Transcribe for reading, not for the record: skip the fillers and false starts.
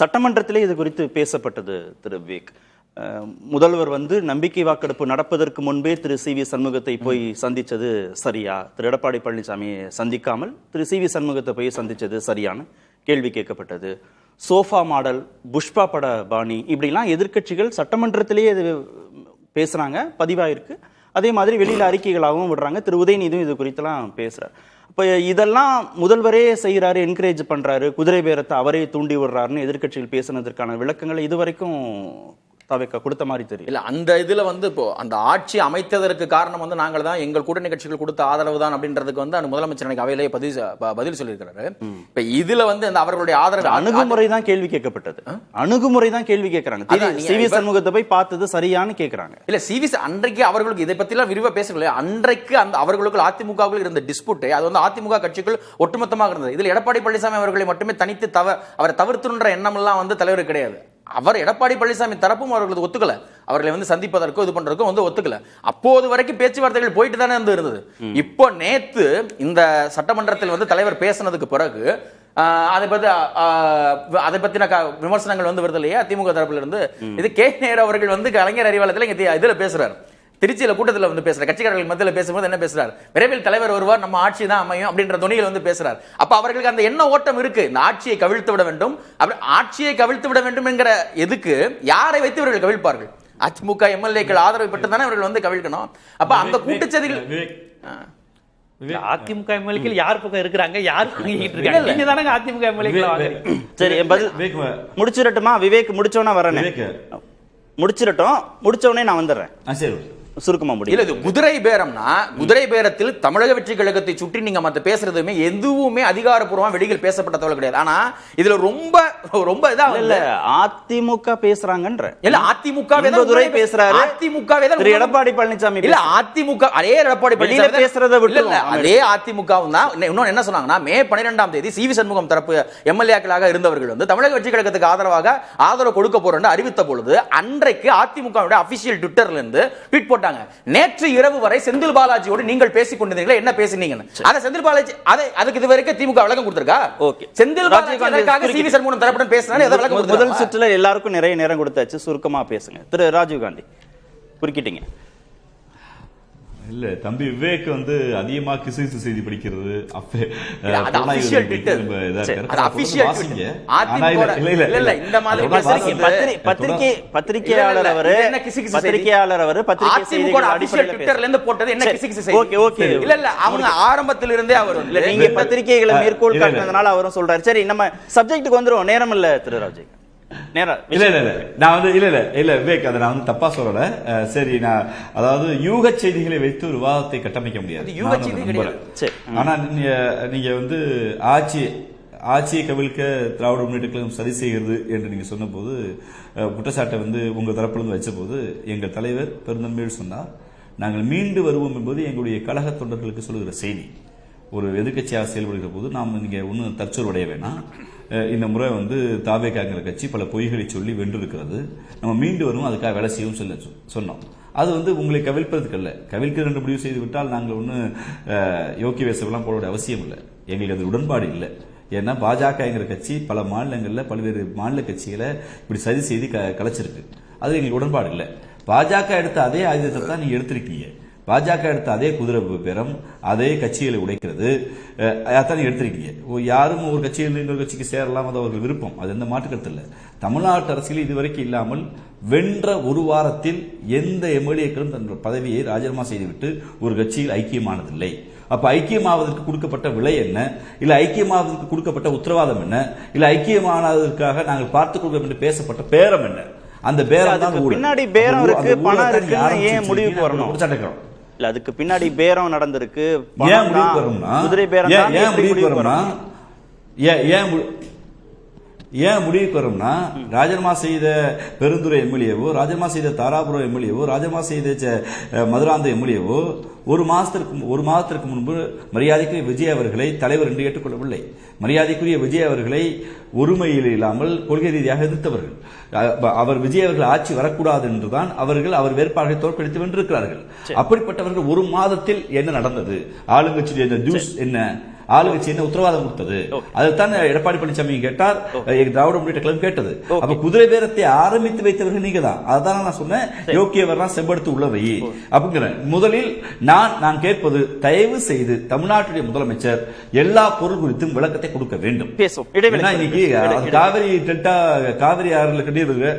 சட்டமன்றத்திலே இது குறித்து பேசப்பட்டது திரு விவேக். முதல்வர் நம்பிக்கை வாக்கெடுப்பு நடப்பதற்கு முன்பே திரு சி வி சண்முகத்தை போய் சந்திச்சது சரியா, திரு எடப்பாடி பழனிசாமியை சந்திக்காமல் திரு சி வி சண்முகத்தை போய் சந்திச்சது சரியான கேள்வி கேட்கப்பட்டது. சோஃபா மாடல், புஷ்பா பட பாணி, இப்படிலாம் எதிர்கட்சிகள் சட்டமன்றத்திலேயே இது பேசுறாங்க, பதிவாயிருக்கு. அதே மாதிரி வெளியில அறிக்கைகளாகவும் விடுறாங்க. திரு உதயநிதியும் இது குறித்தெல்லாம் பேசுறாரு. இப்போ இதெல்லாம் முதல்வரே செய்கிறாரு, என்கரேஜ் பண்றாரு, குதிரை பேரத்தை அவரே தூண்டி விடுறாருன்னு எதிர்கட்சிகள் பேசினதற்கான விளக்கங்கள் இதுவரைக்கும் தவிக்க கொடுத்த மாதிரி தெரியும். இல்ல அந்த இதுல இப்போ அந்த ஆட்சி அமைத்ததற்கு காரணம் நாங்கள் தான், எங்கள் கூட்டணி கட்சிகள் கொடுத்த ஆதரவு தான் அப்படின்றதுக்கு அந்த முதலமைச்சர் எனக்கு அவையிலேயே பதில் சொல்லியிருக்கிறாரு. இப்ப இதுல அந்த அவர்களுடைய ஆதரவு அணுகுமுறை தான் கேள்வி கேட்கப்பட்டது. அணுகுமுறை தான் கேள்வி கேட்கறாங்க. சி வி சண்முகத்தை போய் பார்த்தது சரியானு கேட்கறாங்க. இல்ல சி வி அன்றைக்கு அவர்களுக்கு இதை பத்தி எல்லாம் விரிவா பேசல. அன்றைக்கு அந்த அவர்களுக்கு அதிமுக இருந்த டிஸ்பியூட் அது அதிமுக கட்சிகள் ஒட்டுமொத்தமாக இருந்தது. இதுல எடப்பாடி பழனிசாமி அவர்களை மட்டுமே தனித்து அவரை தவிர்த்துன்ற எண்ணம் எல்லாம் தலைவர் கிடையாது. அவர் எடப்பாடி பழனிசாமி தரப்பும் அவர்களுக்கு ஒத்துக்கல, அவர்களை சந்திப்பதற்கோ இது பண்றதுக்கும் ஒத்துக்கல. அப்போது வரைக்கும் பேச்சுவார்த்தைகள் போயிட்டு தானே இருந்தது. இப்போ நேத்து இந்த சட்டமன்றத்தில் தலைவர் பேசினதுக்கு பிறகு அதை பத்தின விமர்சனங்கள் வருது இல்லையா திமுக தரப்புல இருந்து. இது கே நேரு அவர்கள் கலைஞர் அறிவாலயத்தில் இதுல பேசுறாரு, திருச்சியில கூட்டத்தில் பேசுற கட்சிக்காரர்கள் மத்தியில் பேசும்போது என்ன பேசுறாரு, விரைவில் தலைவர் வருவார், நம்ம ஆட்சி தான் அமையும் அப்படின்ற துணியில் பேசுறாரு. அப்ப அவர்களுக்கு அந்த எண்ண ஓட்டம் இருக்கு, இந்த ஆட்சியை கவிழ்த்து விட வேண்டும். ஆட்சியை கவிழ்த்து விட வேண்டும் என்கிற எதுக்கு யாரை வைத்து இவர்கள் கவிழ்ப்பார்கள்? அதிமுக எம்எல்ஏக்கள் ஆதரவு பெற்று தானே அவர்கள் கவிழ்க்கணும். அப்ப அந்த கூட்டுச்சதிகள் அதிமுக எம்எல்ஏக்கள் யார் பக்கம் இருக்கிறாங்க, யார் வாங்கிட்டு இருக்காங்க? நீங்க தானே அதிமுக எம்எல்ஏக்கள் வாங்குறீங்க. சரி, முடிச்சிரட்டுமா? விவேக் முடிச்சவனா வரேன், முடிச்சிரட்டும், முடிச்சவனே நான் வந்துடுறேன். சுருக்கமா முடியல. இது குதிரை பேரம்னா, குதிரை பேரத்தில் தமிழக வெற்றி கழகத்தை சுற்றி நீங்க மத்த பேசுறதுமே எதுவுமே அதிகாரப்பூர்வமா வெளியில் பேசப்பட்ட தகவல் கிடையாது. ஆனா இதுல ரொம்ப ரொம்ப இதா இல்ல அதிமுக பேசுறாங்கன்ற இல்ல அதிமுக துரை பேசுறாரு, அதிமுக திரு எடப்பாடி பழனிசாமி இல்ல அதிமுக அதே எடப்பாடி பழனிசாமி பேசுறத விட்டு இல்ல அதே அதிமுக தான். இன்னொன்னு என்ன சொன்னாங்கன்னா, மே 12ஆம் தேதி சி வி சண்முகம் தரப்பு எம்எல்ஏக்களாக இருந்தவர்கள் தமிழக வெற்றி கழகத்துக்கு ஆதரவாக ஆதரவு கொடுக்க போறேன்னு அறிவித்த பொழுது அன்றைக்கு அதிமுக அபிஷியல் ட்விட்டர்ல இருந்து ட்வீட் போட்டாங்க, நேற்று இரவு வரை செந்தில் பாலாஜியோடு நீங்கள் பேசிக் கொண்டிருந்தீங்களா, என்ன பேசினீங்கன்னு. அத செந்தில் பாலாஜி அதுக்கு இதுவரைக்கும் திமுக விளக்கம் கொடுத்திருக்கா? Okay, Senthil Balaji C V Shanmugam தரப்புடன் பேசினாலே எதை விளக்கம் கொடுத்திருக்கா? முதல் சுற்றுல எல்லாருக்கும் நிறைய நேரம் கொடுத்தாச்சு, சுருக்கமா பேசுங்க. திரு ராஜீவ் காந்தி குறுக்கிட்டீங்க. இல்ல தம்பி விவேக் அதிகமா கிசு செய்தி படிக்கிறது பத்திரிகையாளர் அவரு பத்திரிகை செய்திகள் போட்டது என்ன இல்ல இல்ல அவங்க ஆரம்பத்தில் இருந்தே அவர் நீங்க பத்திரிகைகளை மேற்கோள் காட்டினதுனால அவரும் சொல்றாரு. சரி, நம்ம சப்ஜெக்டுக்கு வந்துரும், நேரம் இல்ல திரு ராஜீவ். விவேக் அதை நான் தப்பா சொல்லல. சரி, நான் அதாவது யூக செய்திகளை வைத்து ஒரு விவாதத்தை கட்டமைக்க முடியாது. ஆனா நீங்க ஆட்சியை கவிழ்க்க திராவிட முன்னேற்ற கழகம் சரி செய்கிறது என்று நீங்க சொன்ன போது, குற்றச்சாட்டை உங்க தரப்பிலிருந்து வச்ச போது, எங்கள் தலைவர் பெருந்தன்மையோடு சொன்னார், நாங்கள் மீண்டு வருவோம் என்பது எங்களுடைய கழக தொண்டர்களுக்கு சொல்லுகிற செய்தி. ஒரு எதிர்கட்சியாக செயல்படுகிற போது நாம் நீங்க ஒன்னும் தற்சொல்வடைய வேணாம். இந்த முறை தாவேக்காங்கிற கட்சி பல பொய்களை சொல்லி வென்றிருக்கிறது, நம்ம மீண்டு வருவோம், அதுக்காக வேலை செய்யும் சொன்னோம். அது உங்களை கவிழ்ப்பதற்கு அல்ல. கவிழ்க்க ரெண்டு முடிவு செய்து விட்டால் நாங்கள் ஒன்னும் யோக்கிய வேசவெல்லாம் போட அவசியம் இல்லை. எங்களுக்கு அது உடன்பாடு இல்லை. ஏன்னா பாஜகங்கிற கட்சி பல மாநிலங்களில் பல்வேறு மாநில கட்சிகளை இப்படி சரி செய்து கலைச்சிருக்கு. அது எங்களுக்கு உடன்பாடு இல்லை. பாஜக எடுத்த அதே ஆயுதத்தை தான் நீங்க எடுத்திருக்கீங்க. பாஜக எடுத்த அதே குதிரை பேரம், அதே கட்சிகளை உடைக்கிறது, அதான் எடுத்திருக்கீங்க. யாரும் ஒரு கட்சியில் இன்னொரு கட்சிக்கு சேரலாம், அது அவர்கள் விருப்பம், அது எந்த மாற்றுக்கருத்து இல்லை. தமிழ்நாட்டு அரசியல் இதுவரைக்கும் இல்லாமல் வென்ற ஒரு வாரத்தில் எந்த எம்எல்ஏக்களும் தன் பதவியை ராஜினாமா செய்துவிட்டு ஒரு கட்சியில் ஐக்கியமானதில்லை. அப்ப ஐக்கியமாவதற்கு கொடுக்கப்பட்ட விலை என்ன, இல்ல ஐக்கியமாவதற்கு கொடுக்கப்பட்ட உத்தரவாதம் என்ன, இல்ல ஐக்கியமானதற்காக நாங்கள் பார்த்துக் கொள்வோம் என்று பேசப்பட்ட பேரம் என்ன? அந்த பேரம் தான் பின்னாடி பேரம் இருக்கு, பணம் இருக்கு, ஏன் முடிவுக்கு வரணும்? இல்ல அதுக்கு பின்னாடி பேரம் நடந்திருக்கு, ஏன் முடிவுக்கு வரும்னா, குதிரை பேரம் ஏன் முடிவுக்கு வரும்னா, ஏன் முடிவுக்கு வரும்னா, ராஜினாமா செய்த பெருந்துறை எம்எல்ஏவோ, ராஜினாமா செய்த தாராபுரம் எம்எல்ஏவோ, ராஜினாமா செய்த மதுராந்த எம்எல்ஏவோ ஒரு மாதத்திற்கு முன்பு மரியாதைக்குரிய விஜய் அவர்களை தலைவர் என்று ஏற்றுக்கொள்ளவில்லை. மரியாதைக்குரிய விஜய் அவர்களை ஒருமையில் இல்லாமல் கொள்கை ரீதியாக எதிர்த்தவர்கள். அவர் விஜய் அவர்கள் ஆட்சி வரக்கூடாது என்றுதான் அவர் வேட்பாளர்களை தோற்கடித்து வென்றிருக்கிறார்கள். அப்படிப்பட்டவர்கள் ஒரு மாதத்தில் என்ன நடந்தது, ஆளுங்கட்சியுடைய ஜூஸ் என்ன, ஆளுங்கட்சி என்ன உத்தரவாதம் கொடுத்தது? அதுதான் எடப்பாடி பழனிசாமி கேட்டார், திராவிட முன்னேற்ற கழகம் கேட்டது. அப்ப குதிரை பேரத்தை ஆரம்பித்து வைத்தவர்கள் நீங்க தான். அதான் நான் சொன்னேன், யோக்கியவர்லாம் செம்படுத்து உள்ள வை அப்படிங்கிற. முதலில் நான் கேட்பது, தயவு செய்து தமிழ்நாட்டுடைய முதலமைச்சர் எல்லா பொருள் குறித்தும் விளக்கத்தை கொடுக்க வேண்டும். பேசும். இன்னைக்கு காவிரி டெல்டா, காவிரி ஆறுல கட்டியிருக்கு